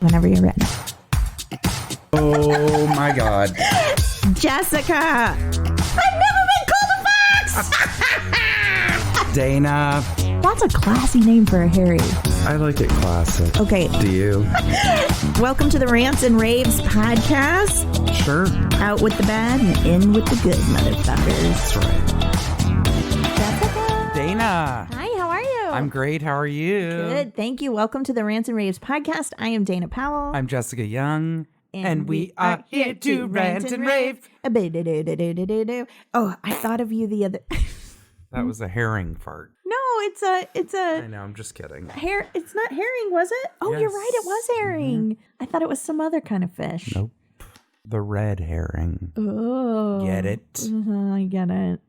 Whenever you're ready. Oh my God. Jessica! I've never been called a fox! Dana. That's a classy name for a Harry. I like it classic. Okay. Do you? Welcome to the Rants and Raves podcast. Sure. Out with the bad and in with the good, motherfuckers. That's right. Jessica! Dana. Hi, how are you? I'm great. How are you? Good, thank you. Welcome to the Rants and Raves podcast. I am Dana Powell. I'm Jessica Young. And we are here to rant and rave. Oh, I thought of you the other... That was a herring fart. No, it's a... I know, I'm just kidding. It's not herring, was it? Oh, Yes. You're right, it was herring. Mm-hmm. I thought it was some other kind of fish. Nope. The red herring. Oh. Get it? I get it.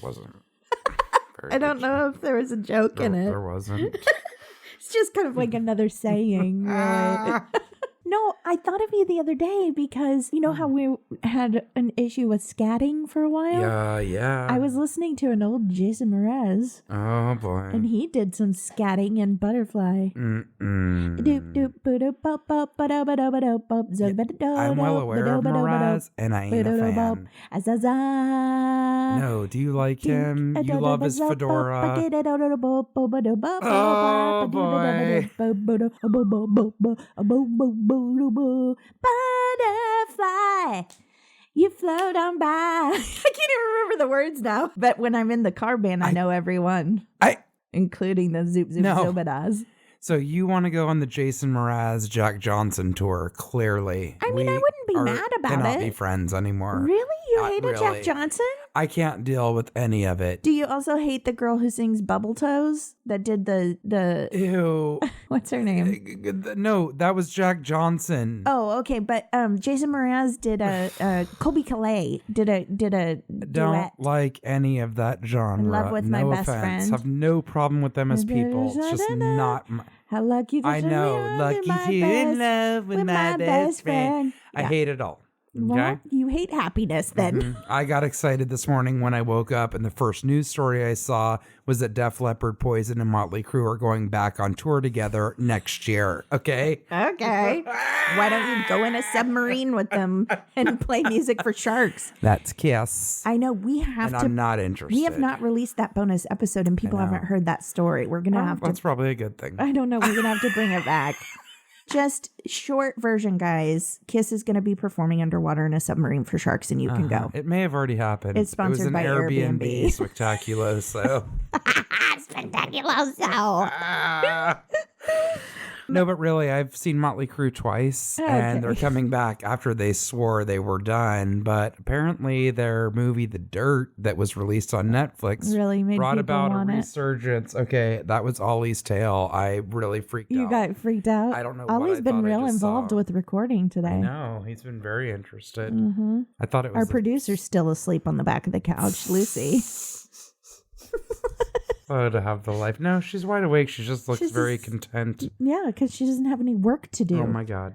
Wasn't. I don't know if there was a joke in it. There wasn't. It's just kind of like another saying. Right? No, I thought of you the other day because you know how we had an issue with scatting for a while? Yeah. I was listening to an old Jason Mraz. Oh, boy. And he did some scatting in Butterfly. I'm well aware of Mraz, and I ain't a fan. No, do you like him? You love his fedora. Oh, boy. Butterfly, you float on by. I can't even remember the words now. But when I'm in the car band, I know everyone. Including the Zoop Zoop Zobadas. So you want to go on the Jason Mraz, Jack Johnson tour, clearly. I mean, I wouldn't be mad about cannot it. Be friends anymore. Really? You Not hated really. Jack Johnson? I can't deal with any of it. Do you also hate the girl who sings Bubble Toes that did the Ew. What's her name? No, that was Jack Johnson. Oh, okay, but Jason Mraz did a Colby Calais did a duet. Don't like any of that genre. In Love with My Best offense. Friend. Have no problem with them as people. It's just not my... How lucky to I know. Lucky to in love with my best friend. I hate it all. Okay? Well, you hate happiness then. Mm-hmm. I got excited this morning when I woke up and the first news story I saw was that Def Leppard, Poison, and Motley Crue are going back on tour together next year. Okay? Okay. Why don't you go in a submarine with them and play music for sharks? That's Kiss. I know we have and to. I'm not interested. We have not released that bonus episode and people haven't heard that story. We're going to have to. That's probably a good thing. I don't know. We're going to have to bring it back. Just short version, guys. Kiss is going to be performing underwater in a submarine for sharks, and you can go. It may have already happened. It's sponsored by Airbnb. Airbnb. Spectacular, so. Spectacular, so. No, but really, I've seen Motley Crue twice, and they're coming back after they swore they were done. But apparently, their movie *The Dirt* that was released on Netflix really made brought people about want a it. resurgence. Okay, that was Ollie's tale. I really freaked out. You got freaked out. I don't know. Ollie's been real involved with recording today. I know he's been very interested. Mm-hmm. I thought it was our producer's still asleep on the back of the couch, Lucy. Oh, to have the life. No, she's wide awake. She just looks very content. Yeah, because she doesn't have any work to do. Oh my God.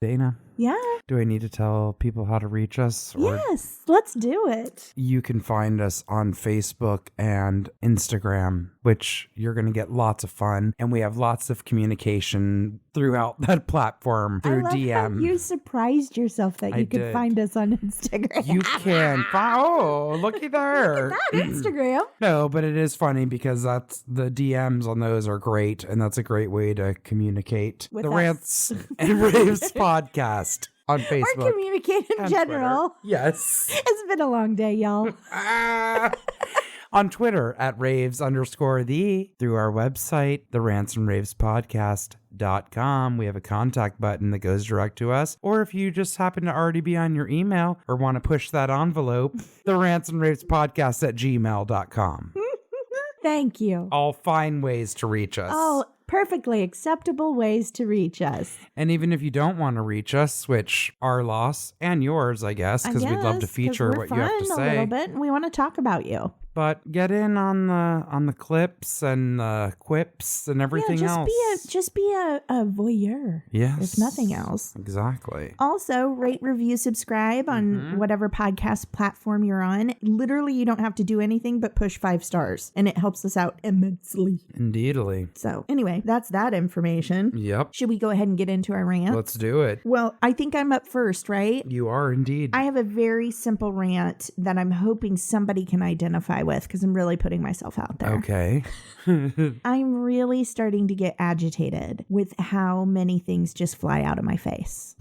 Dana? Yeah? Do I need to tell people how to reach us? Yes, let's do it. You can find us on Facebook and Instagram, which you're going to get lots of fun. And we have lots of communication throughout that platform through I love DM. How you surprised yourself that you could find us on Instagram. You can. Oh, looky there. Look at that, Instagram. No, but it is funny because that's the DMs on those are great. And that's a great way to communicate. With the us. Rants and Raves podcast on Facebook. Or communicate in general. Twitter. Yes. It's been a long day, y'all. On Twitter at Raves_the, through our website, the Rants and Raves podcast.com. We have a contact button that goes direct to us. Or if you just happen to already be on your email or want to push that envelope, the Rants and Raves podcast at gmail.com. Thank you. All fine ways to reach us. Oh, perfectly acceptable ways to reach us. And even if you don't want to reach us, which our loss and yours, I guess, because we'd love to feature what you have to say. A little bit, and we want to talk about you. but get in on the clips and the quips and everything else. Just be a voyeur. Yes. If nothing else. Exactly. Also, rate, review, subscribe on whatever podcast platform you're on. Literally, you don't have to do anything but push 5 stars, and it helps us out immensely. Indeedly. So anyway, that's that information. Yep. Should we go ahead and get into our rant? Let's do it. Well, I think I'm up first, right? You are indeed. I have a very simple rant that I'm hoping somebody can identify with because I'm really putting myself out there. Okay. I'm really starting to get agitated with how many things just fly out of my face.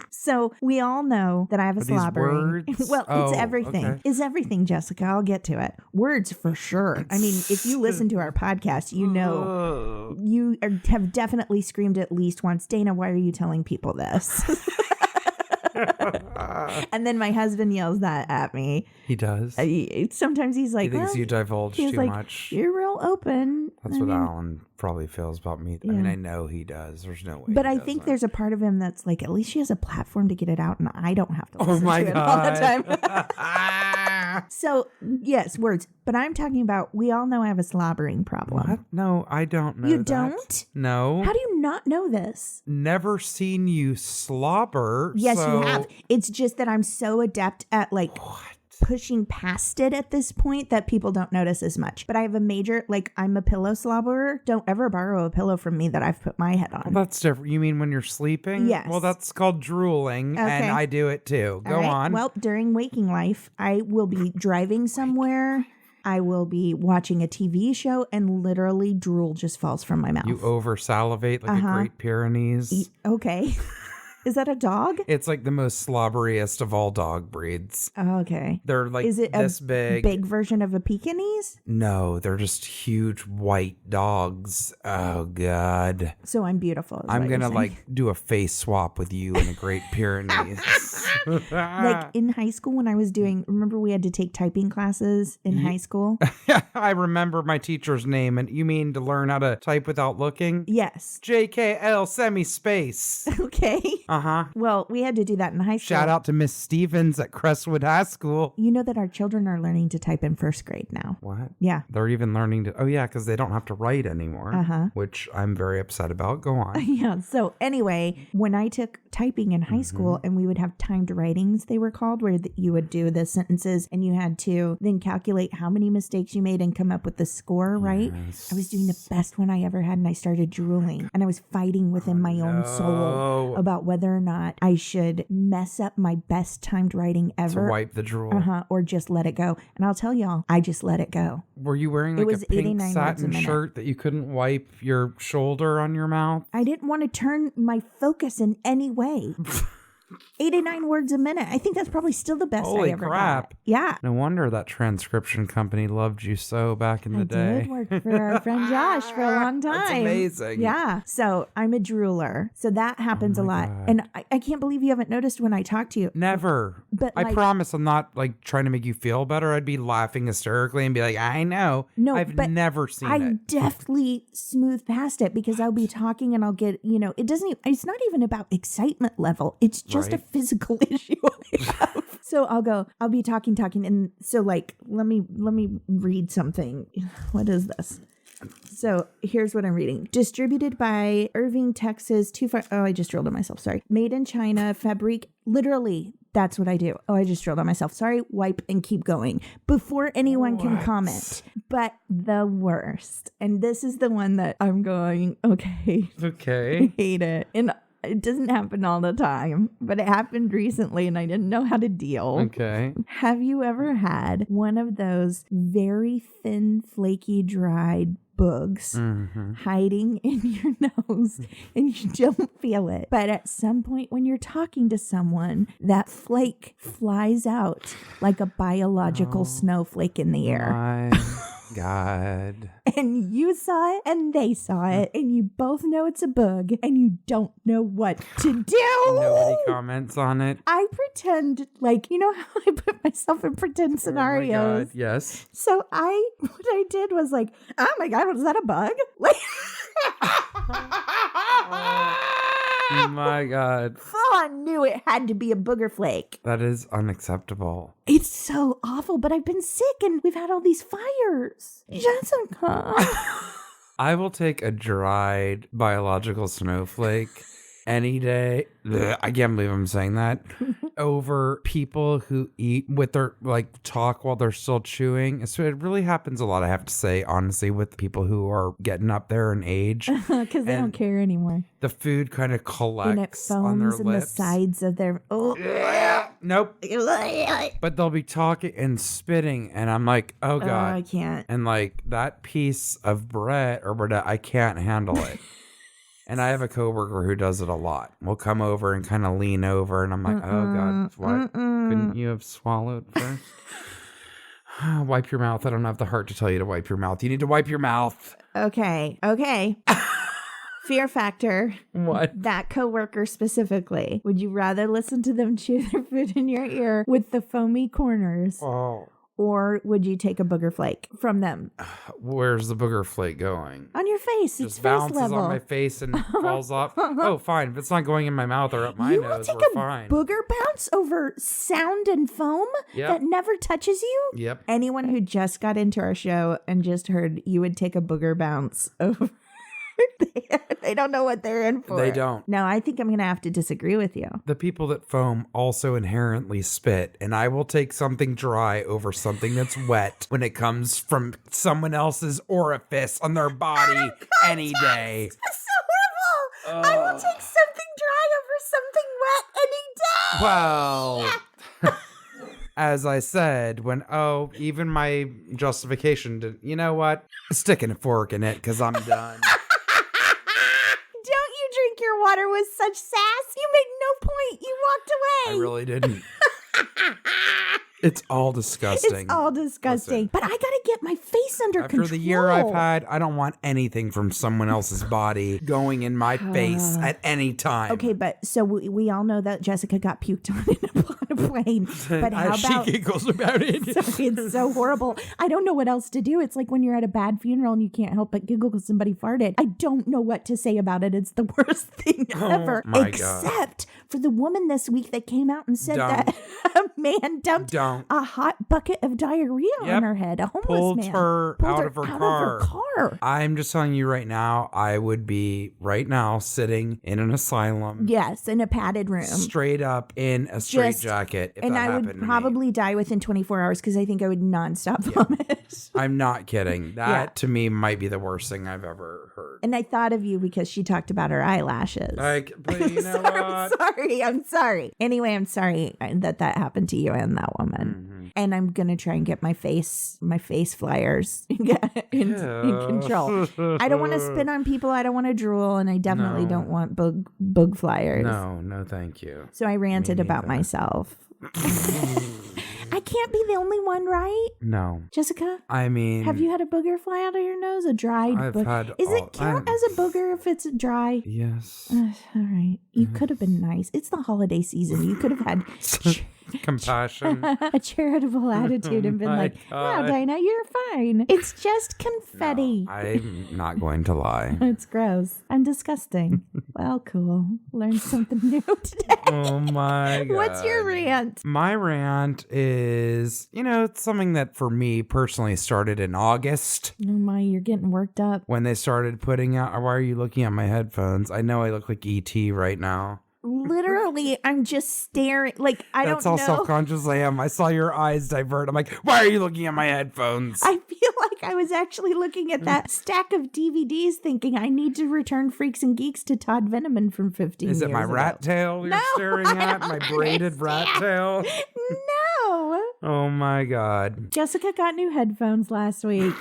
So we all know that I have a slobbering. Well, it's everything. Okay. It's everything, Jessica. I'll get to it. Words for sure. I mean, if you listen to our podcast, you know you have definitely screamed at least once, Dana, why are you telling people this? And then my husband yells that at me. He does. Sometimes he's like, he thinks you divulge too much. You're real open. That's what Alan probably feels about me. Yeah. I mean, I know he does. There's no way. But I think there's a part of him that's like, at least she has a platform to get it out, and I don't have to listen to it all the time. So, yes, words. But I'm talking about, we all know I have a slobbering problem. What? No, I don't know. You don't? No. How do you not know this? Never seen you slobber. Yes, you have. It's just that I'm so adept at pushing past it at this point that people don't notice as much. But I have a major, I'm a pillow slobberer. Don't ever borrow a pillow from me that I've put my head on. Well, that's different. You mean when you're sleeping? Yes. Well, that's called drooling, and I do it too. Go on. Well, during waking life, I will be driving somewhere. I will be watching a TV show, and literally drool just falls from my mouth. You over salivate like a Great Pyrenees. Okay. Is that a dog? It's like the most slobberiest of all dog breeds. Oh, okay. They're like Is it this big version of a Pekingese? No, they're just huge white dogs. Oh, God. So I'm beautiful. I'm going to do a face swap with you in a Great Pyrenees. In high school when I was remember we had to take typing classes in high school? I remember my teacher's name. And you mean to learn how to type without looking? Yes. JKL semi-space. Okay. Uh-huh. Well, we had to do that in high school. Shout out to Miss Stevens at Crestwood High School. You know that our children are learning to type in first grade now. What? Yeah. They're even learning to... Oh, yeah, because they don't have to write anymore, which I'm very upset about. Go on. Yeah. So anyway, when I took typing in high school and we would have timed writings, they were called, where you would do the sentences and you had to then calculate how many mistakes you made and come up with the score, right? Yes. I was doing the best one I ever had, and I started drooling, and I was fighting within my own soul about whether or not I should mess up my best timed writing ever. To wipe the drool. Or just let it go. And I'll tell y'all, I just let it go. Were you wearing a pink satin shirt that you couldn't wipe your shoulder on your mouth? I didn't want to turn my focus in any way. 89 words a minute. I think that's probably still the best I ever got. Yeah. No wonder that transcription company loved you so back in the day. I did work for our friend Josh for a long time. That's amazing. Yeah. So I'm a drooler. So that happens a lot. God. And I can't believe you haven't noticed when I talk to you. Never. But I promise I'm not trying to make you feel better. I'd be laughing hysterically and be like, I know. No, I've never seen it. I definitely smooth past it because I'll be talking and I'll get, it's not even about excitement level. It's just a physical issue I have. So I'll be talking. And so let me read something. What is this? So here's what I'm reading. Distributed by Irving, Texas. I just drilled on myself. Sorry. Made in China. Fabrique. Literally, that's what I do. Oh, I just drilled on myself. Sorry. Wipe and keep going before anyone can comment. But the worst. And this is the one that I'm going, okay. Okay. I hate it. And it doesn't happen all the time, but it happened recently and I didn't know how to deal. Okay. Have you ever had one of those very thin, flaky, dried boogs hiding in your nose and you don't feel it? But at some point when you're talking to someone, that flake flies out like a biological snowflake in the air. My God. And you saw it and they saw it and you both know it's a bug and you don't know what to do. Nobody comments on it. I pretend how I put myself in pretend scenarios. Oh my God, yes. So what I did was oh my God, was that a bug? Oh my God. I knew it had to be a booger flake. That is unacceptable. It's so awful, but I've been sick and we've had all these fires. Jessica. I will take a dried biological snowflake any day. Ugh, I can't believe I'm saying that. Over people who eat with their, talk while they're still chewing. So it really happens a lot, I have to say, honestly, with people who are getting up there in age. Because they don't care anymore. The food kind of collects and it foams on their in lips. the sides of their... Oh. Nope. But they'll be talking and spitting, and I'm like, oh God. I can't. And that piece of bread or whatever, I can't handle it. And I have a coworker who does it a lot. We'll come over and kind of lean over, and I'm like, oh God, what? Couldn't you have swallowed first? Wipe your mouth. I don't have the heart to tell you to wipe your mouth. You need to wipe your mouth. Okay. Fear factor. What? That coworker specifically. Would you rather listen to them chew their food in your ear with the foamy corners? Oh. Or would you take a booger flake from them? Where's the booger flake going? On your face. Just it's bounces face level. on my face and falls off. Oh, fine. If it's not going in my mouth or up my nose, we're fine. Booger bounce over sound and foam that never touches you? Yep. Anyone who just got into our show and just heard you would take a booger bounce over... They don't know what they're in for. They don't. No, I think I'm going to have to disagree with you. The people that foam also inherently spit, and I will take something dry over something that's wet when it comes from someone else's orifice on their body any day. That's so horrible. I will take something dry over something wet any day. Well... As I said, even my justification to, you know what? Sticking a fork in it because I'm done. Don't you drink your water with such sass? You made no point. You walked away. I really didn't. It's all disgusting. It's all disgusting. Listen, but I got to get my face under control. After the year I've had, I don't want anything from someone else's body going in my face at any time. Okay, but so we all know that Jessica got puked on a plane. But how about... She giggles about it. Sorry, it's so horrible. I don't know what else to do. It's like when you're at a bad funeral and you can't help but giggle because somebody farted. I don't know what to say about it. It's the worst thing ever. My Except for the woman this week that came out and said that a man dumped a hot bucket of diarrhea on her head. A homeless man. Pulled her out of her car. I'm just telling you right now, I would be right now sitting in an asylum. Yes, in a padded room. Straight up in a straitjacket. And I would probably die within 24 hours because I think I would nonstop vomit. I'm not kidding. That to me might be the worst thing I've ever heard. And I thought of you because she talked about her eyelashes. But you know what? I'm sorry. Anyway, I'm sorry that happened to you and that woman. Mm-hmm. And I'm going to try and get my face flyers in control. I don't want to spit on people. I don't want to drool. And I definitely don't want bug flyers. No, thank you. So I ranted about myself. I can't be the only one, right? No. Jessica? I mean... Have you had a booger fly out of your nose? A dried booger? Does it count as a booger if it's dry? Yes. All right. You could have been nice. It's the holiday season. You could have had... compassion. A charitable attitude and been like, no, Dinah, you're fine. It's just confetti. No, I'm not going to lie. It's gross and disgusting. Well, cool. Learned something new today. Oh my God. What's your rant? My rant is, it's something that for me personally started in August. Oh my, you're getting worked up. When they started putting out, why are you looking at my headphones? I know I look like E.T. right now. Literally, I'm just staring. That's how self-conscious I am. I saw your eyes divert. I'm like, why are you looking at my headphones? I feel like I was actually looking at that stack of DVDs thinking I need to return Freaks and Geeks to Todd Veneman from 15 years ago. Is it my rat tail you're staring at? My braided rat tail? No. Oh my God. Jessica got new headphones last week.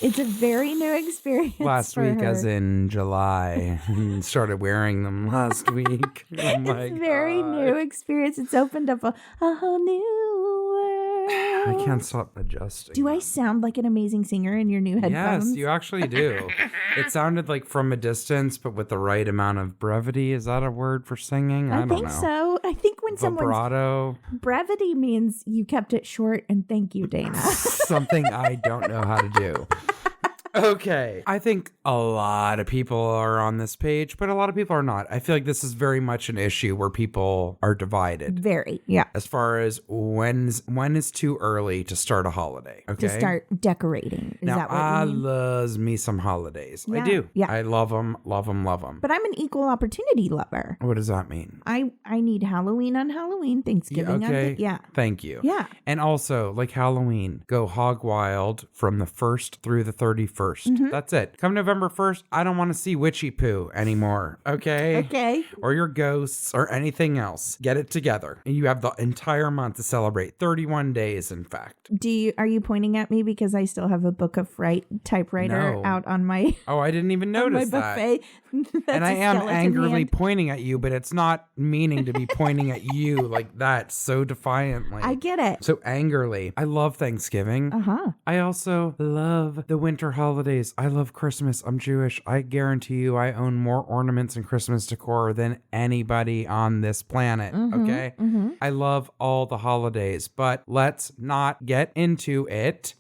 It's a very new experience. Last week, as in July. Started wearing them last week. Oh my God. Very new experience. It's opened up a whole new world. I can't stop adjusting. Do I sound like an amazing singer in your new headphones? Yes, you actually do. It sounded like from a distance, but with the right amount of brevity. Is that a word for singing? I don't know. I think so. I think when Vibrato. Brevity means you kept it short, and thank you, Dana. Something I don't know how to do. Okay. I think a lot of people are on this page, but a lot of people are not. I feel like this is very much an issue where people are divided. Very, yeah. As far as when is too early to start a holiday, okay? To start decorating. Is now, that what I you mean? loves me some holidays. Yeah, I do. yeah. I love them, love them, love them. But I'm an equal opportunity lover. What does that mean? I need Halloween on Halloween, Thanksgiving okay. on yeah. Thank you. Yeah. And also, like Halloween, go hog wild from the 1st through the 31st. Mm-hmm. That's it. Come November 1st, I don't want to see witchy poo anymore. Okay? Okay. Or your ghosts or anything else. Get it together. And you have the entire month to celebrate. 31 days, in fact. Are you pointing at me because I still have a Book of Fright typewriter out on my Oh, I didn't even notice my buffet? And I am angrily pointing at you, but it's not meaning to be pointing at you like that so defiantly. I get it. So angrily. I love Thanksgiving. Uh-huh. I also love the winter holidays. I love Christmas. I'm Jewish. I guarantee you I own more ornaments and Christmas decor than anybody on this planet. Okay? Mm-hmm. I love all the holidays, but let's not get into it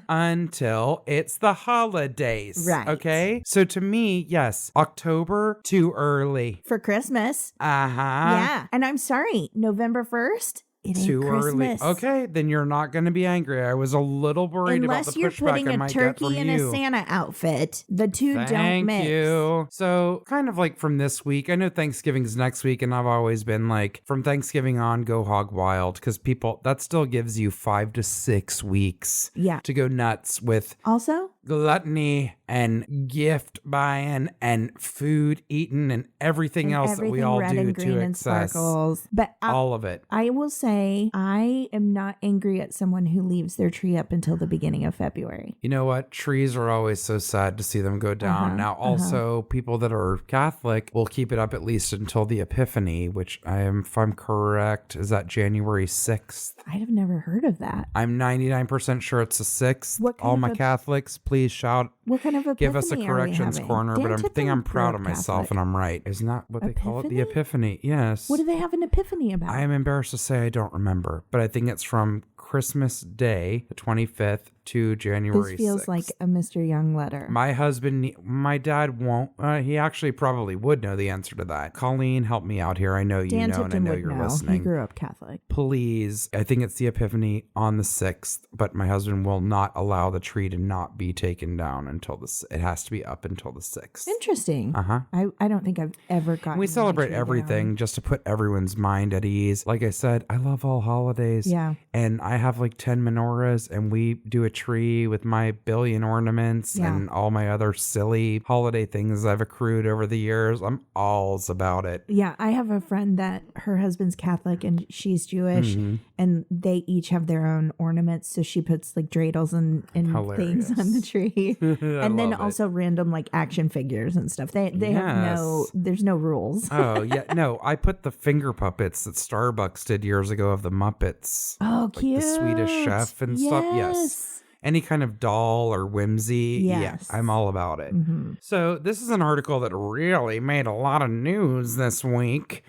until it's the holidays. Right. Okay? So to me, yes, October, too early. For Christmas. Uh-huh. Yeah. And I'm sorry, November 1st, it ain't Too Christmas. early. Okay, then you're not going to be angry. I was a little worried Unless about the you're pushback putting I a might get from turkey in you. a Santa outfit. The two don't Thank mix. you. So kind of like from this week, I know Thanksgiving's next week, and I've always been like, from Thanksgiving on, go hog wild, because people, that still gives you 5 to 6 weeks to go nuts with Also, gluttony and gift buying and food eating and everything else that we all red do and green to and excess. sparkles. But All of it. I will say I am not angry at someone who leaves their tree up until the beginning of February. You know what? Trees are always so sad to see them go down. Now, also, people that are Catholic will keep it up at least until the Epiphany, which if I'm correct, is that January 6th? I'd have never heard of that. I'm 99% sure it's the 6th. What kind All of my Catholics, please shout. What kind of epiphany Give us a are we corrections having? corner, Dan but I think Tippin I'm proud grew of up myself Catholic. and I'm right. Isn't that what they call it? The Epiphany? Epiphany, yes. What do they have an epiphany about? I am embarrassed to say I don't remember, but I think it's from Christmas Day, the 25th, to January 6th. This feels like a Mr. Young letter. My dad won't. He actually probably would know the answer to that. Colleen, help me out here. I know you Dan know, and I Tipton know would you're know. listening. He grew up Catholic. Please, I think it's the Epiphany on the 6th, but my husband will not allow the tree to not be taken down until it has to be up until the 6th. Interesting. Uh-huh. I don't think I've ever gotten We celebrate my tree everything down. just to put everyone's mind at ease. Like I said, I love all holidays. Yeah. And I have like 10 menorahs, and we do a tree with my billion ornaments and all my other silly holiday things I've accrued over the years. I'm alls about it. Yeah, I have a friend that her husband's Catholic and she's Jewish, and they each have their own ornaments. So she puts like dreidels and things on the tree, and then also random like action figures and stuff. They have there's no rules. Oh yeah, no, I put the finger puppets that Starbucks did years ago of the Muppets. Oh, like cute! The Swedish Chef and stuff. Yes. Any kind of doll or whimsy, yeah, I'm all about it. So this is an article that really made a lot of news this week.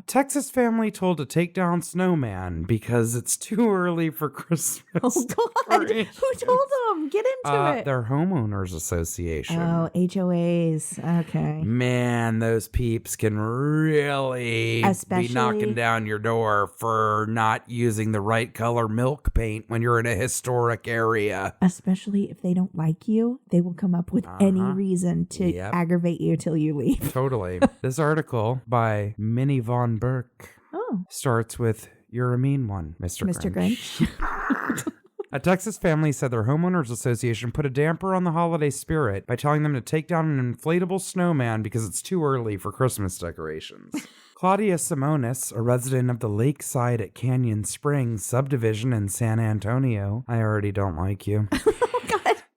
Texas family told to take down snowman because it's too early for Christmas. Oh God! Who told them? Get into it. Their homeowners association. Oh, HOAs. Okay. Man, those peeps can really be knocking down your door for not using the right color milk paint when you're in a historic area. Especially if they don't like you, they will come up with any reason to aggravate you till you leave. Totally. This article by Minnie Von Burke starts with, "You're a mean one, Mr. Grinch." A Texas family said their homeowners association put a damper on the holiday spirit by telling them to take down an inflatable snowman because it's too early for Christmas decorations. Claudia Simonis, a resident of the Lakeside at Canyon Springs subdivision in San Antonio, I already don't like you,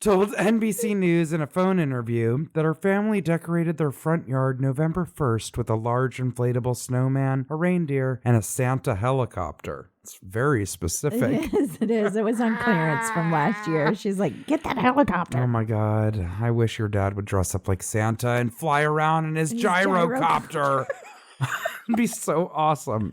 told NBC News in a phone interview that her family decorated their front yard November 1st with a large inflatable snowman, a reindeer, and a Santa helicopter. It's very specific. It is. It was on clearance from last year. She's like, get that helicopter. Oh my God. I wish your dad would dress up like Santa and fly around in his gyrocopter. It'd be so awesome.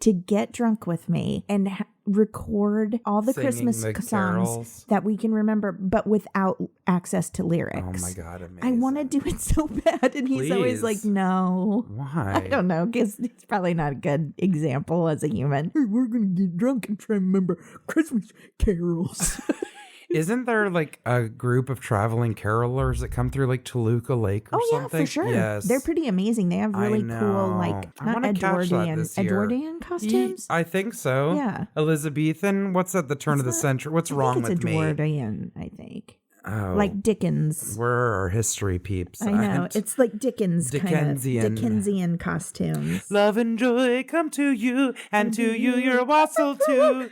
to get drunk with me and record all the Singing Christmas the songs carols. that we can remember, but without access to lyrics. Oh my God, amazing. I want to do it so bad. And he's always like, no. Why? I don't know, because it's probably not a good example as a human. Hey, we're going to get drunk and try and remember Christmas carols. Isn't there like a group of traveling carolers that come through like Toluca Lake or something? Yeah, for sure. Yes. They're pretty amazing. They have really cool, like, I not wanna catch that Edwardian, this year. Edwardian costumes. I think so. Yeah. Elizabethan. What's at the turn of the century? What's wrong with me? It's Edwardian, I think. Oh, like Dickens. We're our history peeps. I know. It's like Dickens Dickensian. kind of Dickensian costumes. Love and joy come to you, and to you your wassail too.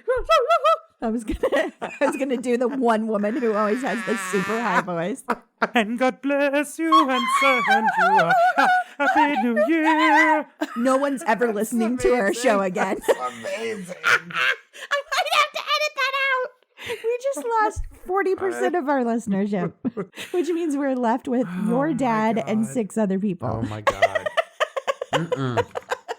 I was gonna do the one woman who always has this super high voice. And God bless you and send you a happy new year. No one's ever listening to our show again. It's amazing. I might have to edit that out. We just lost 40% of our listenership, which means we're left with your dad and 6 other people. Oh my God.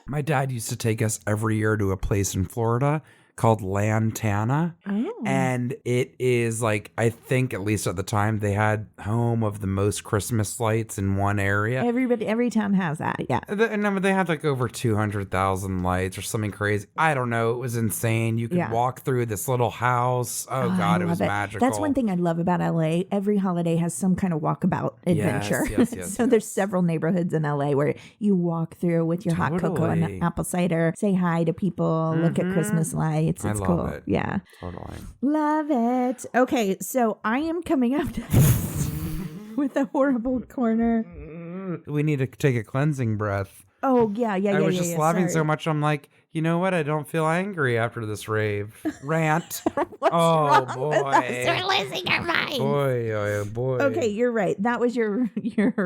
My dad used to take us every year to a place in Florida called Lantana. Oh. And it is like, I think at least at the time, they had home of the most Christmas lights in one area. Every town has that, yeah. And they had like over 200,000 lights or something crazy. I don't know. It was insane. You could walk through this little house. Oh God, it was magical. That's one thing I love about LA. Every holiday has some kind of walkabout adventure. Yes, so there's several neighborhoods in LA where you walk through with your hot cocoa and apple cider, say hi to people, look at Christmas lights. It's cool. It. Yeah. Totally. Love it. Okay, so I am coming up next with a horrible corner. We need to take a cleansing breath. Oh, yeah. I was just laughing so much. I'm like, you know what? I don't feel angry after this rave. Rant. What's wrong with us? We're losing our minds. Boy, oh boy. Okay, you're right. That was your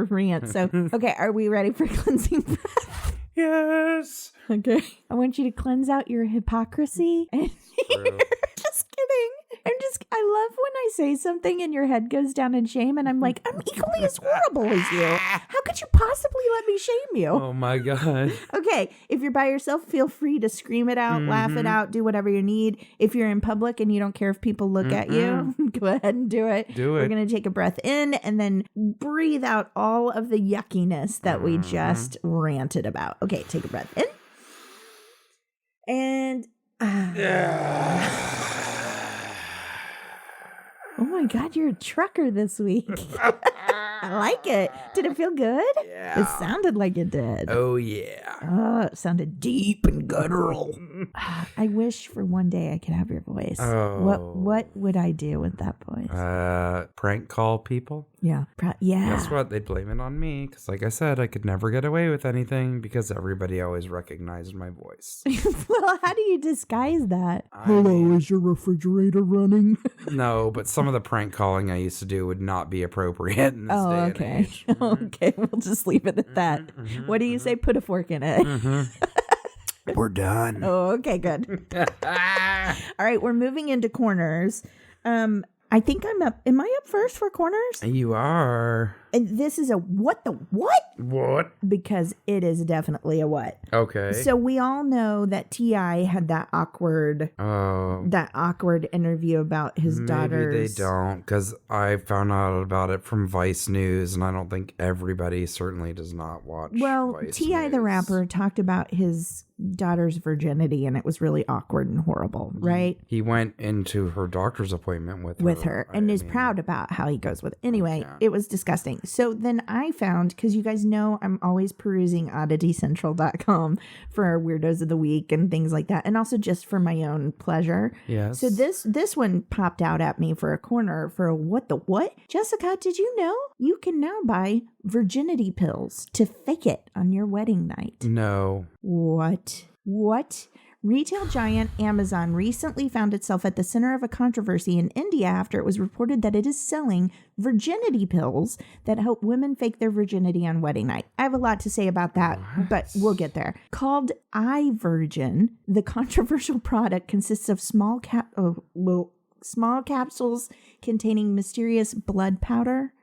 rant. So, okay, are we ready for cleansing breath? Yes. Okay. I want you to cleanse out your hypocrisy. And just kidding. I love when I say something and your head goes down in shame and I'm like, I'm equally as horrible as you. How could you possibly let me shame you? Oh my God. Okay. If you're by yourself, feel free to scream it out, laugh it out, do whatever you need. If you're in public and you don't care if people look at you, go ahead and do it. We're going to take a breath in and then breathe out all of the yuckiness that we just ranted about. Okay. Take a breath in. And oh my God, you're a trucker this week. I like it. Did it feel good? Yeah. It sounded like it did. Oh yeah. Oh, it sounded deep and guttural. I wish for one day I could have your voice. Oh. What would I do with that voice? Prank call people. Yeah. Yeah. Guess what? They'd blame it on me because, like I said, I could never get away with anything because everybody always recognized my voice. Well, how do you disguise that? Hello, is your refrigerator running? No, but some of the prank calling I used to do would not be appropriate in this day and age. Okay, we'll just leave it at that. What do you say? Put a fork in it. We're done. Oh, okay, good. All right, we're moving into corners. I think I'm up. Am I up first for corners? You are. And this is a what the what? What? Because it is definitely a what. Okay. So we all know that T.I. had that awkward interview about his daughters. Maybe they don't, because I found out about it from Vice News, and I don't think everybody certainly does not watch Vice T.I. News. the rapper talked about his daughter's virginity, and it was really awkward and horrible, right? He went into her doctor's appointment with her and is proud about how he goes with it. Anyway, it was disgusting. So then I found, because you guys know I'm always perusing odditycentral.com for our weirdos of the week and things like that, and also just for my own pleasure. Yes. So this one popped out at me for a corner for a what the what? Jessica, did you know you can now buy virginity pills to fake it on your wedding night? No. What? Retail giant Amazon recently found itself at the center of a controversy in India after it was reported that it is selling virginity pills that help women fake their virginity on wedding night. I have a lot to say about that, but we'll get there. Called iVirgin, the controversial product consists of small capsules containing mysterious blood powder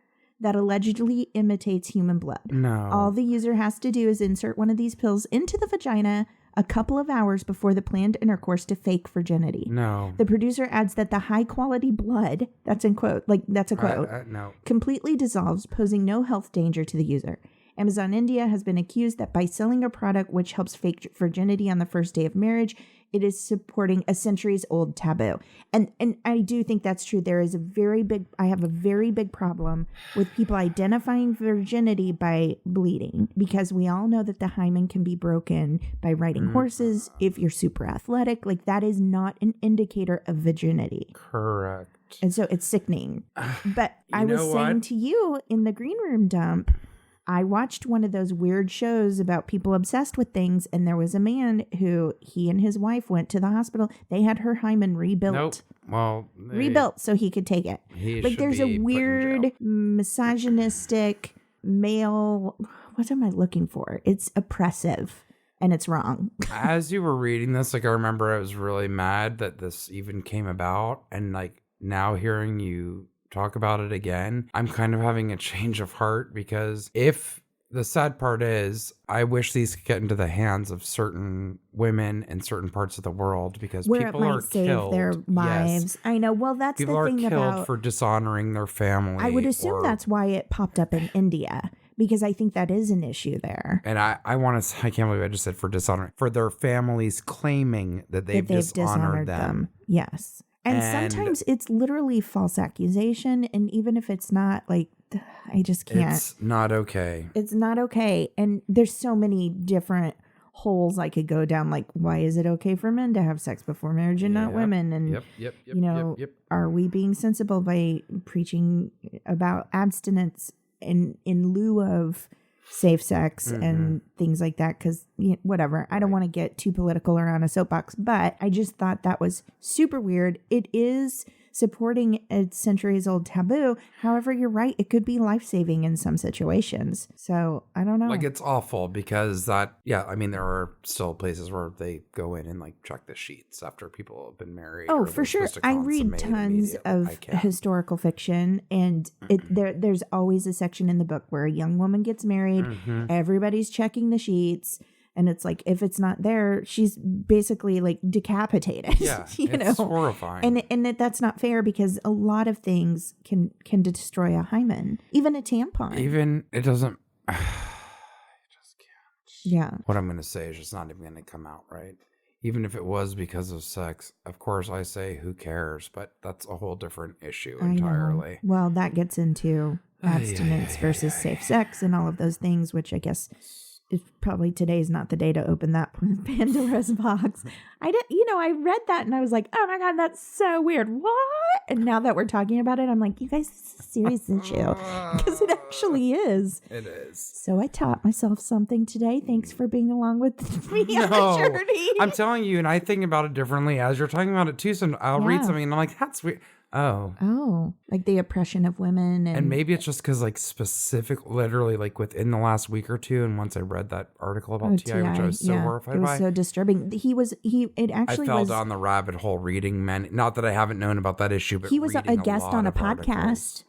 that allegedly imitates human blood. No. All the user has to do is insert one of these pills into the vagina a couple of hours before the planned intercourse to fake virginity. No. The producer adds that the high-quality blood, that's in quote, like that's a quote, no. completely dissolves, posing no health danger to the user. Amazon India has been accused that by selling a product which helps fake virginity on the first day of marriage, it is supporting a centuries-old taboo. And I do think that's true. I have a very big problem with people identifying virginity by bleeding, because we all know that the hymen can be broken by riding horses. If you're super athletic, like that is not an indicator of virginity. Correct. And so it's sickening. But I was saying to you in the green room dump, I watched one of those weird shows about people obsessed with things, and there was a man who he and his wife went to the hospital. They had her hymen rebuilt. Nope. Well, rebuilt so he could take it. Like there's a weird misogynistic male. What am I looking for? It's oppressive. And it's wrong. As you were reading this, like I remember I was really mad that this even came about, and like now hearing you talk about it again, I'm kind of having a change of heart, because if the sad part is, I wish these could get into the hands of certain women in certain parts of the world, because where people it might are save killed. their lives. Yes. I know. Well, that's people the thing are killed about for dishonoring their family. I would assume that's why it popped up in India, because I think that is an issue there. And I can't believe I just said for dishonoring, for their families claiming that they've dishonored them. Yes. And sometimes it's literally false accusation. And even if it's not, like, I just can't. It's not okay. It's not okay. And there's so many different holes I could go down. Like, why is it okay for men to have sex before marriage and not women? And, are we being sensible by preaching about abstinence in lieu of safe sex and things like that? Because whatever, I don't want to get too political or on a soapbox, but I just thought that was super weird. It is supporting a centuries old taboo. However, you're right, it could be life-saving in some situations. So I don't know. Like, it's awful because there are still places where they go in and like check the sheets after people have been married. Oh, for sure. I read tons of historical fiction, and there's always a section in the book where a young woman gets married, everybody's checking the sheets, and it's like, if it's not there, she's basically like decapitated. Yeah, it's horrifying. And that's not fair, because a lot of things can destroy a hymen, even a tampon. Even it doesn't. It just can't. Yeah. What I'm going to say is just not even going to come out right. Even if it was because of sex, of course I say who cares, but that's a whole different issue entirely. Well, that gets into abstinence versus safe sex and all of those things, which I guess is probably today's not the day to open that Pandoras box. I read that and I was like, oh my God, that's so weird. What? And now that we're talking about it, I'm like, you guys, this is a serious issue, because it actually is. It is. So I taught myself something today. Thanks for being along with me on the journey. I'm telling you, and I think about it differently as you're talking about it too. So I'll read something and I'm like, that's weird. Oh, like the oppression of women. And maybe it's just because like literally like within the last week or two. And once I read that article about T.I., which I was so horrified by. It was so distributing. I fell down the rabbit hole reading not that I haven't known about that issue, but he was a guest on a podcast.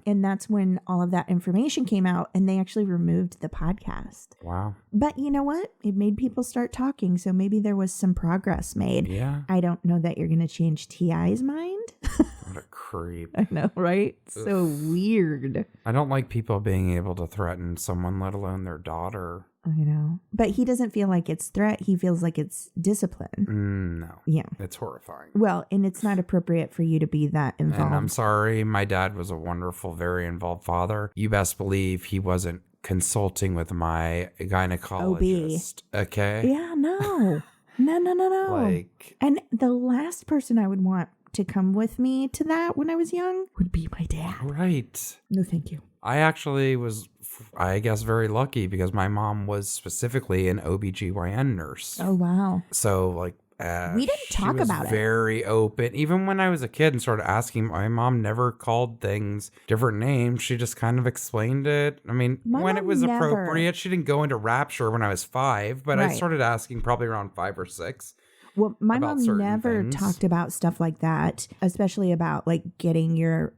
And that's when all of that information came out, and they actually removed the podcast. Wow. But you know what? It made people start talking, so maybe there was some progress made. Yeah. I don't know that you're going to change T.I.'s mind. What a creep. I know, right? Ugh. So weird. I don't like people being able to threaten someone, let alone their daughter. I know. But he doesn't feel like it's threat. He feels like it's discipline. No. Yeah. It's horrifying. Well, and it's not appropriate for you to be that involved. And I'm sorry. My dad was a wonderful, very involved father. You best believe he wasn't consulting with my gynecologist. OB. Okay? Yeah, no. No. And the last person I would want to come with me to that when I was young would be my dad. Right. No, thank you. I actually was, I guess, very lucky because my mom was specifically an OBGYN nurse. Oh, wow. So, like, we didn't talk about it. Very open. Even when I was a kid and started asking, my mom never called things different names. She just kind of explained it. I mean, when it was appropriate. She didn't go into rapture when I was 5, but I started asking probably around 5 or 6. Well, my mom never talked about stuff like that, especially about like getting your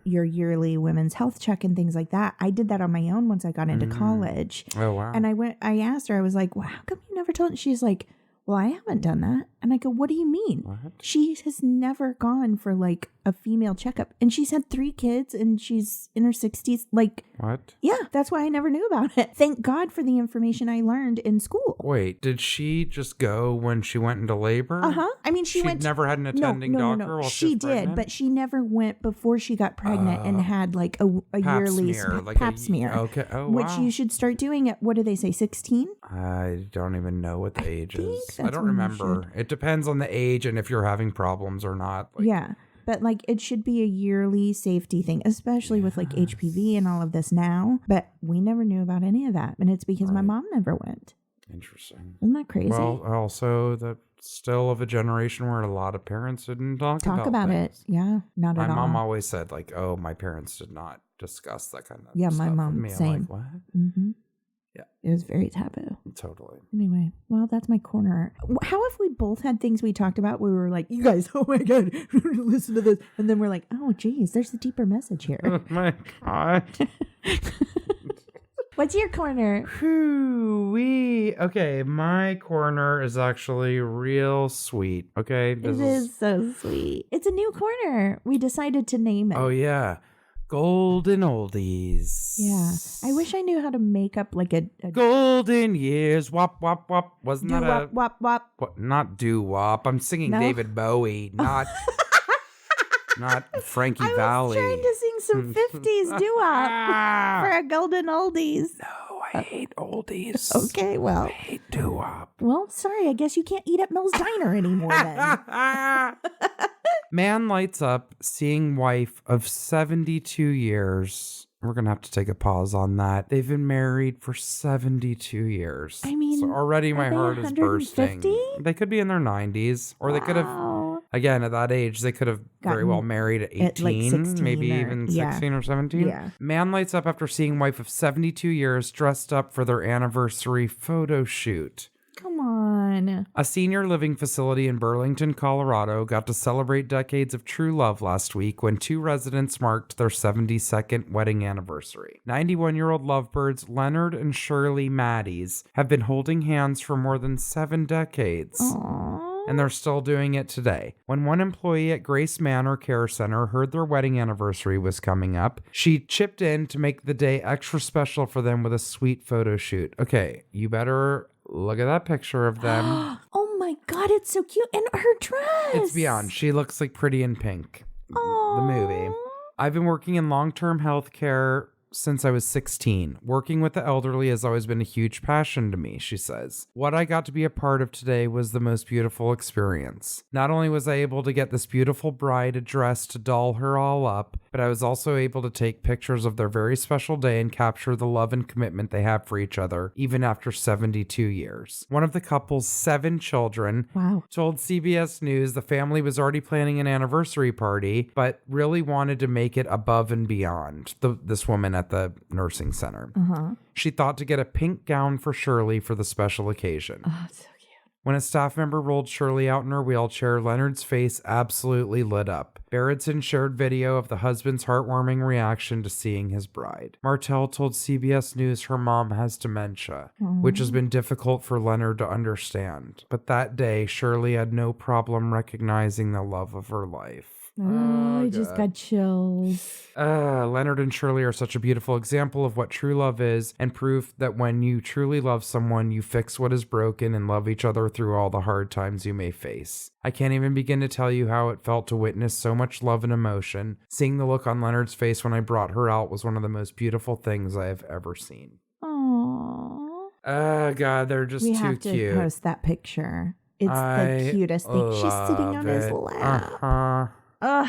yearly women's health check and things like that. I did that on my own once I got into college. Oh, wow. And I asked her, I was like, well, how come you never told, she's like, well, I haven't done that. And I go, what do you mean? What? She has never gone for like a female checkup. And she's had 3 kids and she's in her 60s. Like, What? yeah, that's why I never knew about it. Thank God for the information I learned in school. Wait, did she just go when she went into labor? I mean, she went. Never had an attending doctor? No. While She was did, pregnant? but she never went before she got pregnant and had like a yearly pap smear. Okay. Oh, which wow. you should start doing at, what do they say, 16? I don't even know what the age is. I that's don't when you remember. It depends on the age and if you're having problems or not. Like, Yeah. But like it should be a yearly safety thing, especially with like HPV and all of this now. But we never knew about any of that. And it's because my mom never went. Interesting. Isn't that crazy? Well, also the still of a generation where a lot of parents didn't talk about it. Yeah. Not My at all. mom always said like, oh, my parents did not discuss that kind of Yeah, stuff my with mom, me. I'm same. like, what? Mm-hmm. Yeah. It was very taboo. Totally. Anyway, well, that's my corner. How if we both had things we talked about? We were like, you guys, oh my God, listen to this. And then we're like, oh, geez, there's a deeper message here. Oh my God. What's your corner? Whoo-wee. Okay, my corner is actually real sweet. Okay, It is so sweet. It's a new corner. We decided to name it. Oh, yeah. Golden Oldies. Yeah. I wish I knew how to make up like a Golden years. Wop, wop, wop. Wasn't that wop, wop, wop. What, not doo-wop. I'm singing No. David Bowie, not Frankie I Valli. was trying to sing some 50s doo-wop for a Golden Oldies. No, I hate oldies. Okay, well. I hate doo-wop. Well, sorry. I guess you can't eat at Mel's Diner anymore then. Man lights up seeing wife of 72 years. We're going to have to take a pause on that. They've been married for 72 years. I mean, so already my heart is 150? bursting. They could be in their 90s, or they could have, again, at that age, they could have very well married at 18, at like 16 maybe or- even yeah. 16 or 17. Yeah. Man lights up after seeing wife of 72 years dressed up for their anniversary photo shoot. Come on. A senior living facility in Burlington, Colorado got to celebrate decades of true love last week when 2 residents marked their 72nd wedding anniversary. 91-year-old lovebirds Leonard and Shirley Maddies have been holding hands for more than 7 decades. Aww. And they're still doing it today. When one employee at Grace Manor Care Center heard their wedding anniversary was coming up, she chipped in to make the day extra special for them with a sweet photo shoot. Okay, you better look at that picture of them. Oh my God, it's so cute. And her dress. It's beyond. She looks like Pretty in Pink, Aww. the movie. I've been working in long-term health care since I was 16. Working with the elderly has always been a huge passion to me, she says. What I got to be a part of today was the most beautiful experience. Not only was I able to get this beautiful bride a dress to doll her all up, but I was also able to take pictures of their very special day and capture the love and commitment they have for each other, even after 72 years. One of the couple's 7 children told CBS News the family was already planning an anniversary party, but really wanted to make it above and beyond. This woman at the nursing center. She thought to get a pink gown for Shirley for the special occasion. Oh, so cute. When a staff member rolled Shirley out in her wheelchair, Leonard's face absolutely lit up. Barrettson shared video of the husband's heartwarming reaction to seeing his bride. Martell told CBS News her mom has dementia, which has been difficult for Leonard to understand. But that day, Shirley had no problem recognizing the love of her life. Oh, I just got chills. Leonard and Shirley are such a beautiful example of what true love is and proof that when you truly love someone, you fix what is broken and love each other through all the hard times you may face. I can't even begin to tell you how it felt to witness so much love and emotion. Seeing the look on Leonard's face when I brought her out was one of the most beautiful things I have ever seen. Aww. Oh, God, they're just We too have to cute. post that picture. It's the cutest thing. She's sitting on his lap. Ugh.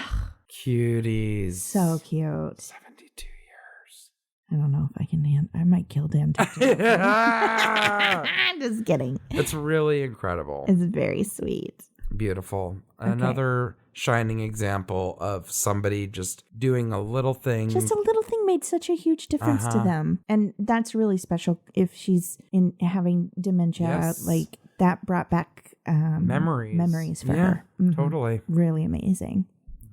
Cuties. So cute. 72 years. I don't know if I can I might kill Dan. I'm just kidding. It's really incredible. It's very sweet. Beautiful. Another shining example of somebody just doing a little thing. Just a little thing made such a huge difference to them. And that's really special if she's in having dementia. Yes. Like that brought back memories for her. Totally. Really amazing.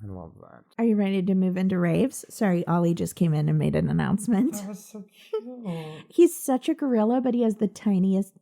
I love that. Are you ready to move into raves? Sorry, Ollie just came in and made an announcement. That was so cute. He's such a gorilla, but he has the tiniest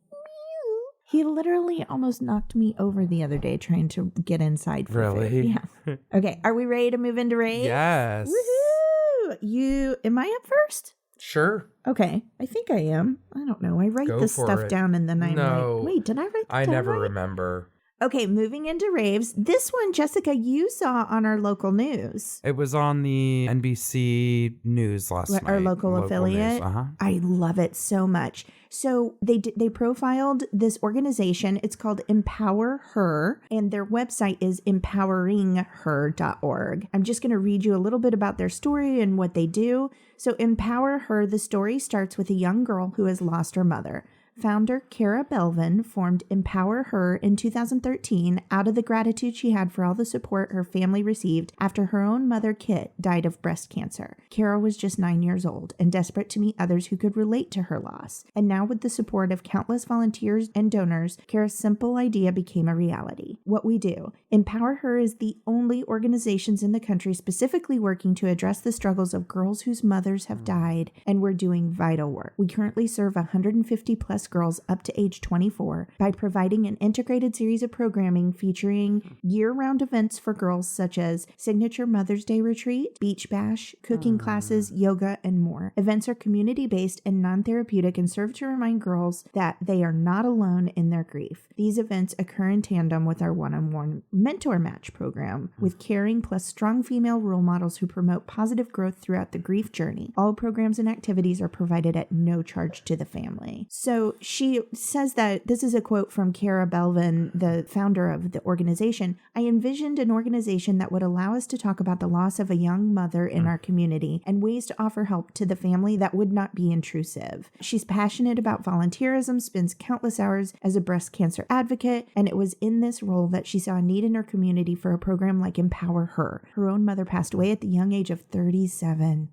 He literally almost knocked me over the other day trying to get inside for Really? food. Yeah. Okay, are we ready to move into Rave? Yes. Woohoo! Am I up first? Sure. Okay, I think I am. I don't know. I write Go this for stuff it. down and then I'm No. like, wait, did I write I did never write? remember. Okay, moving into Raves. This one, Jessica, you saw on our local news. It was on the NBC News last night. Our local affiliate. News. I love it so much. So they profiled this organization. It's called Empower Her, and their website is empoweringher.org. I'm just going to read you a little bit about their story and what they do. So Empower Her, the story starts with a young girl who has lost her mother. Founder Cara Belvin formed Empower Her in 2013 out of the gratitude she had for all the support her family received after her own mother, Kit, died of breast cancer. Cara was just 9 years old and desperate to meet others who could relate to her loss. And now with the support of countless volunteers and donors, Cara's simple idea became a reality. What we do. Empower Her is the only organizations in the country specifically working to address the struggles of girls whose mothers have died, and we're doing vital work. We currently serve 150 plus girls up to age 24 by providing an integrated series of programming featuring year-round events for girls such as Signature Mother's Day Retreat, Beach Bash, cooking classes, yoga, and more. Events are community-based and non-therapeutic and serve to remind girls that they are not alone in their grief. These events occur in tandem with our one-on-one mentor match program with caring plus strong female role models who promote positive growth throughout the grief journey. All programs and activities are provided at no charge to the family. So she says that, this is a quote from Cara Belvin, the founder of the organization, "I envisioned an organization that would allow us to talk about the loss of a young mother in our community and ways to offer help to the family that would not be intrusive. She's passionate about volunteerism, spends countless hours as a breast cancer advocate, and it was in this role that she saw a need in her community for a program like Empower Her. Her own mother passed away at the young age of 37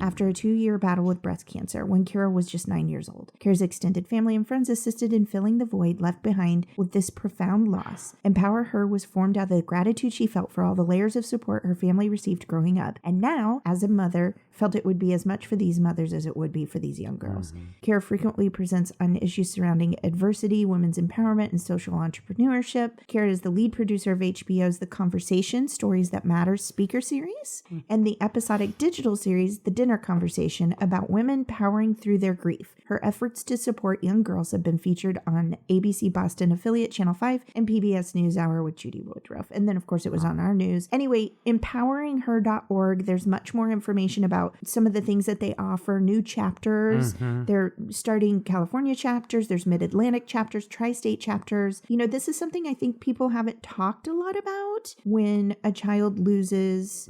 after a 2-year battle with breast cancer when Cara was just 9 years old. Cara's extended family and friends assisted in filling the void left behind with this profound loss. Empower Her was formed out of the gratitude she felt for all the layers of support her family received growing up, and now, as a mother, felt it would be as much for these mothers as it would be for these young girls. Cara frequently presents on issues surrounding adversity, women's empowerment, and social entrepreneurship. Cara is the lead producer of HBO's The Conversation, Stories That Matter speaker series, and the episodic digital series, The Dinner Conversation, about women powering through their grief. Her efforts to support young girls have been featured on ABC Boston affiliate Channel 5 and PBS NewsHour with Judy Woodruff. And then, of course, it was on our news. Anyway, empoweringher.org, there's much more information about some of the things that they offer, new chapters. They're starting California chapters. There's Mid-Atlantic chapters, Tri-State chapters. You know, this is something I think people haven't talked a lot about when a child loses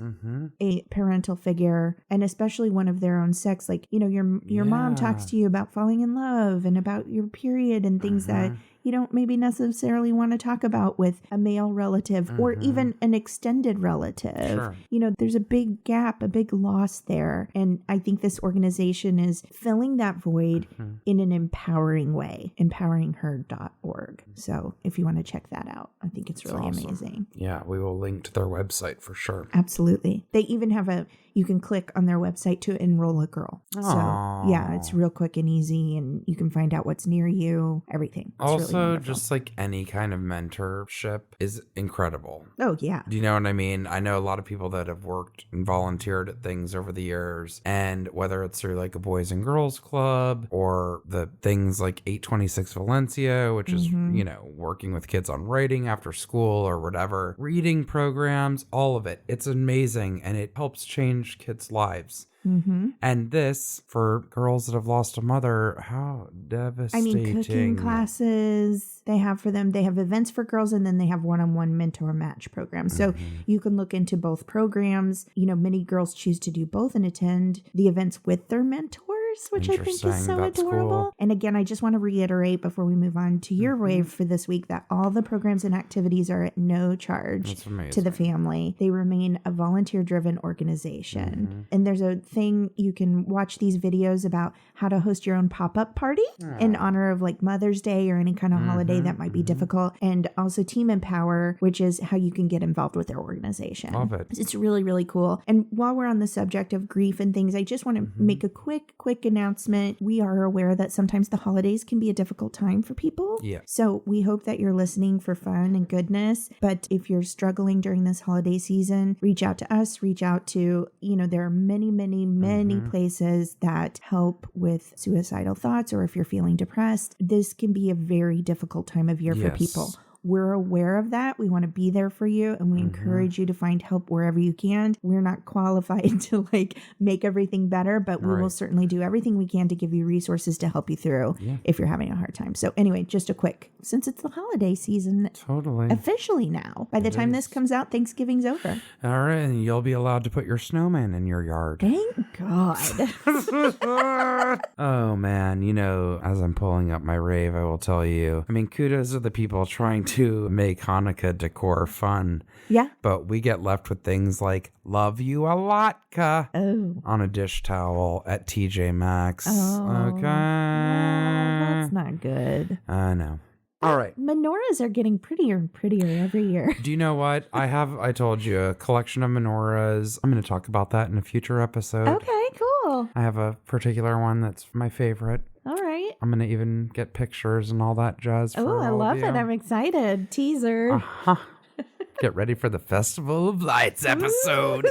a parental figure, and especially one of their own sex. Like, you know, your mom talks to you about falling in love and about your period and things that you don't maybe necessarily want to talk about with a male relative or even an extended relative. Sure. You know, there's a big gap, a big loss there. And I think this organization is filling that void in an empowering way, empoweringher.org. So if you want to check that out, I think it's really amazing. Yeah, we will link to their website for sure. Absolutely. They even have you can click on their website to enroll a girl. Aww. So yeah, it's real quick and easy, and you can find out what's near you, everything. It's also, really wonderful. just like any kind of mentorship is incredible. Oh, yeah. Do you know what I mean? I know a lot of people that have worked and volunteered at things over the years, and whether it's through like a Boys and Girls Club or the things like 826 Valencia, which is, you know, working with kids on writing after school or whatever, reading programs, all of it. It's amazing, and it helps change kids' lives. And this, for girls that have lost a mother, how devastating. I mean, cooking classes they have for them. They have events for girls, and then they have one-on-one mentor match programs. So you can look into both programs. You know, many girls choose to do both and attend the events with their mentors, which I think is so adorable. Cool. And again, I just want to reiterate before we move on to your rave for this week that all the programs and activities are at no charge to the family. They remain a volunteer-driven organization. And there's a thing you can watch these videos about how to host your own pop-up party in honor of like Mother's Day or any kind of holiday that might be difficult. And also Team Empower, which is how you can get involved with their organization. Love it. It's really, really cool. And while we're on the subject of grief and things, I just want to make a quick quick announcement. We are aware that sometimes the holidays can be a difficult time for people. Yeah. So we hope that you're listening for fun and goodness. But if you're struggling during this holiday season, reach out to us, reach out to, there are many, many, many places that help with suicidal thoughts, or if you're feeling depressed. This can be a very difficult time of year for people. We're aware of that. We want to be there for you, and we encourage you to find help wherever you can. We're not qualified to make everything better, but we will certainly do everything we can to give you resources to help you through if you're having a hard time. So anyway, just a quick, since it's the holiday season, officially now, by the time this comes out, Thanksgiving's over. All right, and you'll be allowed to put your snowman in your yard. Thank God. Oh man, as I'm pulling up my rave, I will tell you, kudos to the people trying to make Hanukkah decor fun. Yeah. But we get left with things like "Love You a Lotka" on a dish towel at TJ Maxx. Oh, okay. That's not good. I know. All right. Menorahs are getting prettier and prettier every year. Do you know what? I told you, a collection of menorahs. I'm going to talk about that in a future episode. Okay, cool. I have a particular one that's my favorite. All right. I'm going to even get pictures and all that jazz. Oh, I love it. I'm excited. Teaser. Uh-huh. Get ready for the Festival of Lights episode.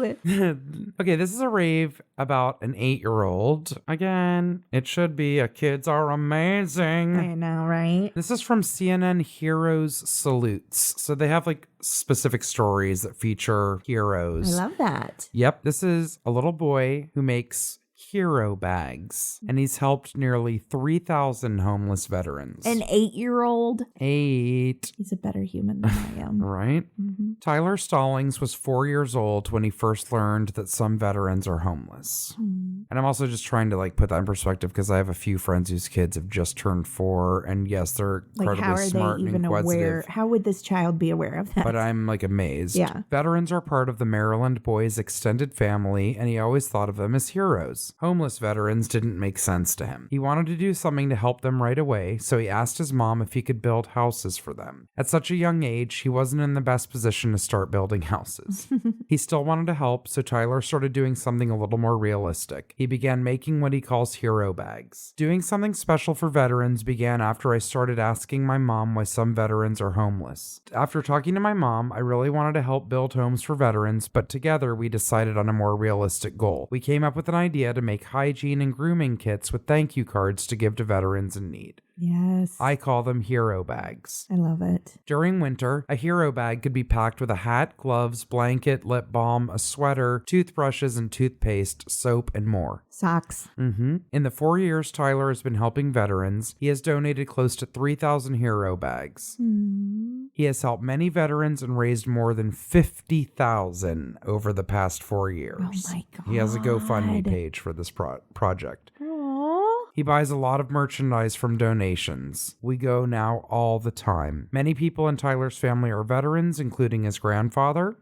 Okay, this is a rave about an 8-year-old. Again, it should be a kids are amazing. I know, right? This is from CNN Heroes Salutes. So they have specific stories that feature heroes. I love that. Yep. This is a little boy who makes hero bags, and he's helped nearly 3,000 homeless veterans. An 8-year-old? 8. He's a better human than I am. Right? Mm-hmm. Tyler Stallings was 4 years old when he first learned that some veterans are homeless. And I'm also just trying to put that in perspective, because I have a few friends whose kids have just turned 4, and yes, they're incredibly smart and inquisitive. Aware? How would this child be aware of that? But I'm amazed. Yeah. Veterans are part of the Maryland boy's extended family, and he always thought of them as heroes. Homeless veterans didn't make sense to him. He wanted to do something to help them right away, so he asked his mom if he could build houses for them. At such a young age, he wasn't in the best position to start building houses. He still wanted to help, so Tyler started doing something a little more realistic. He began making what he calls hero bags. Doing something special for veterans began after I started asking my mom why some veterans are homeless. After talking to my mom, I really wanted to help build homes for veterans, but together we decided on a more realistic goal. We came up with an idea to make hygiene and grooming kits with thank you cards to give to veterans in need. Yes. I call them hero bags. I love it. During winter, a hero bag could be packed with a hat, gloves, blanket, lip balm, a sweater, toothbrushes and toothpaste, soap, and more. Socks. In the 4 years Tyler has been helping veterans, he has donated close to 3,000 hero bags. He has helped many veterans and raised more than $50,000 over the past 4 years. Oh my God. He has a GoFundMe page for this project. Aww. He buys a lot of merchandise from donations. We go now all the time. Many people in Tyler's family are veterans, including his grandfather.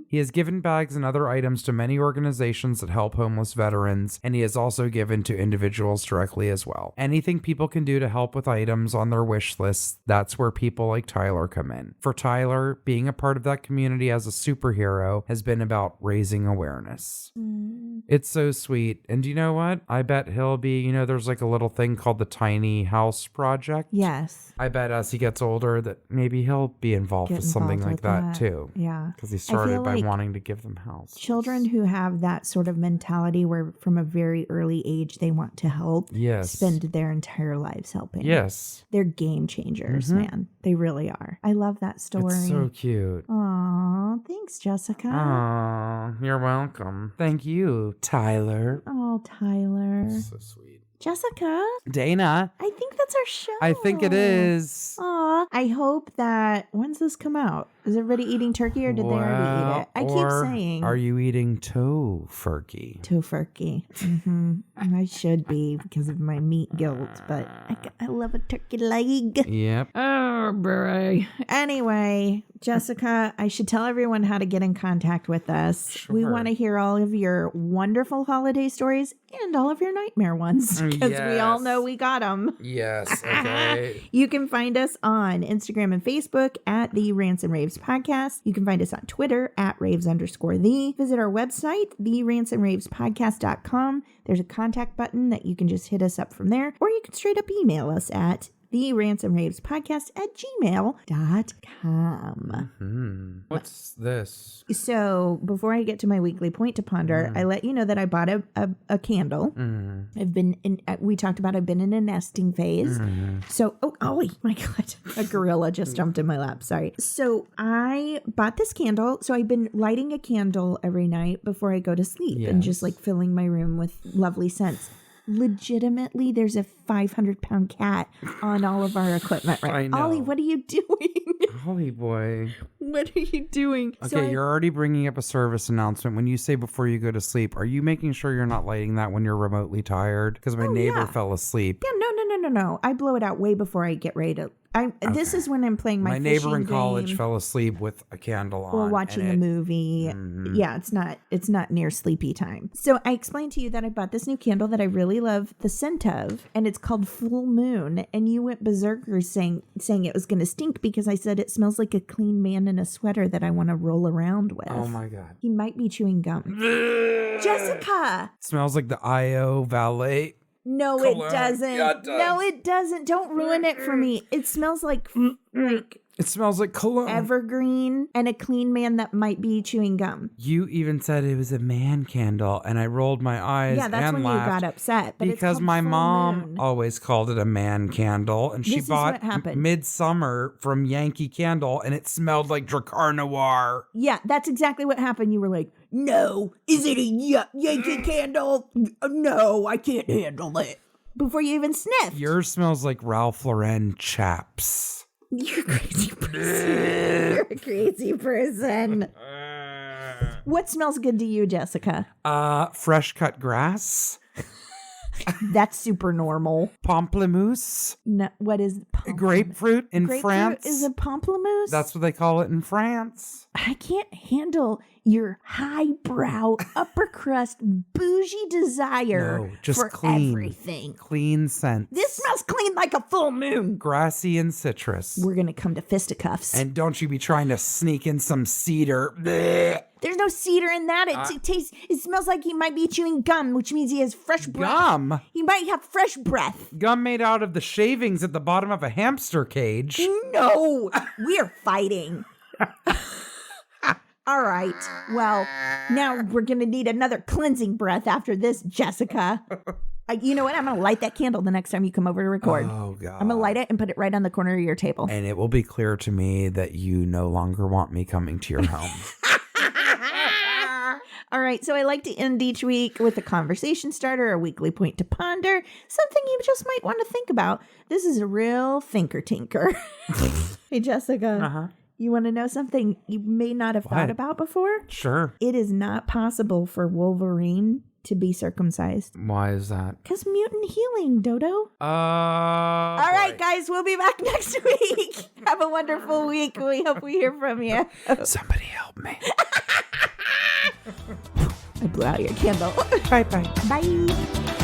He has given bags and other items to many organizations that help homeless veterans, and he has also given to individuals directly as well. Anything people can do to help with items on their wish lists, that's where people like Tyler come in. For Tyler, being a part of that community as a superhero has been about raising awareness. It's so sweet. And do you know what? I bet he'll be, there's a little thing called the Tiny House Project. Yes. I bet as he gets older that maybe he'll be involved with something like that too. Yeah. Because he started by wanting to give them houses. Children who have that sort of mentality where from a very early age they want to help, spend their entire lives helping. Yes. They're game changers, man. They really are. I love that story. It's so cute. Aw, thanks, Jessica. Aw, you're welcome. Thank you, Tyler. Oh, Tyler. So sweet. Jessica. Dana. I think that's our show. I think it is. Aw. I hope that, when's this come out? Is everybody eating turkey or did they already eat it? I keep saying. Are you eating tofurkey? Tofurkey. I should be because of my meat guilt, but I love a turkey leg. Yep. Oh, boy. Anyway, Jessica, I should tell everyone how to get in contact with us. Sure. We want to hear all of your wonderful holiday stories and all of your nightmare ones. because we all know we got them. Yes. Okay. You can find us on Instagram and Facebook at the Rants and Raves Podcast. You can find us on Twitter at Raves_the. Visit our website, therantsandravespodcast.com. There's a contact button that you can just hit us up from there, or you can straight up email us at therantsandravespodcast@gmail.com. What's this? So before I get to my weekly point to ponder, I let you know that I bought a candle. I've been in, we talked about I've been in a nesting phase. So, oh my God, a gorilla just jumped in my lap. Sorry. So I bought this candle. So I've been lighting a candle every night before I go to sleep and just like filling my room with lovely scents. Legitimately, there's a 500-pound cat on all of our equipment right now. Ollie, what are you doing? Ollie boy. What are you doing? Okay, you're already bringing up a service announcement. When you say before you go to sleep, are you making sure you're not lighting that when you're remotely tired? Because my neighbor fell asleep. Yeah, no. I blow it out way before I get ready to... This is when I'm playing my neighbor in college game, fell asleep with a candle on. or watching a movie. Yeah, it's not near sleepy time. So I explained to you that I bought this new candle that I really love the scent of, and it's called Full Moon. And you went berserker saying it was going to stink because I said it smells like a clean man in a sweater that I want to roll around with. Oh my God. He might be chewing gum. Jessica! It smells like the IO valet. No, Cologne. it doesn't. Yeah, it does. No, it doesn't. Don't ruin it for me. It smells like It smells like cologne. evergreen and a clean man that might be chewing gum. You even said it was a man candle, and I rolled my eyes. Yeah, that's and when laughed you got upset. But because my mom always called it a man candle, and she This is bought what happened. Midsummer from Yankee Candle, and it smelled like Dracar Noir. Yeah, that's exactly what happened. You were like, no, is it a Yankee candle? No, I can't handle it. Before you even sniffed. Yours smells like Ralph Lauren chaps. You're a crazy person. You're a crazy person. What smells good to you, Jessica? Fresh cut grass. That's super normal. Pamplemousse. No, what is Grapefruit in France. Is a pamplemousse? That's what they call it in France. I can't handle your highbrow, upper crust, bougie desire No, just for clean. everything. Clean scents. This smells clean like a full moon. Grassy and citrus. We're going to come to fisticuffs. And don't you be trying to sneak in some cedar. Blech. There's no cedar in that. It tastes. It smells like he might be chewing gum, which means he has fresh breath. Gum? He might have fresh breath. Gum made out of the shavings at the bottom of a hamster cage. No, we're fighting. All right. Well, now we're going to need another cleansing breath after this, Jessica. You know what? I'm going to light that candle the next time you come over to record. Oh, God. I'm going to light it and put it right on the corner of your table. And it will be clear to me that you no longer want me coming to your home. All right. So I like to end each week with a conversation starter, a weekly point to ponder, something you just might want to think about. This is a real thinker tinker. Hey, Jessica. Uh-huh. You want to know something you may not have thought about before? Sure. It is not possible for Wolverine to be circumcised. Why is that? Because mutant healing, Dodo. All right, guys, we'll be back next week. Have a wonderful week. We hope we hear from you. Somebody help me. I blew out your candle. Bye-bye. Bye.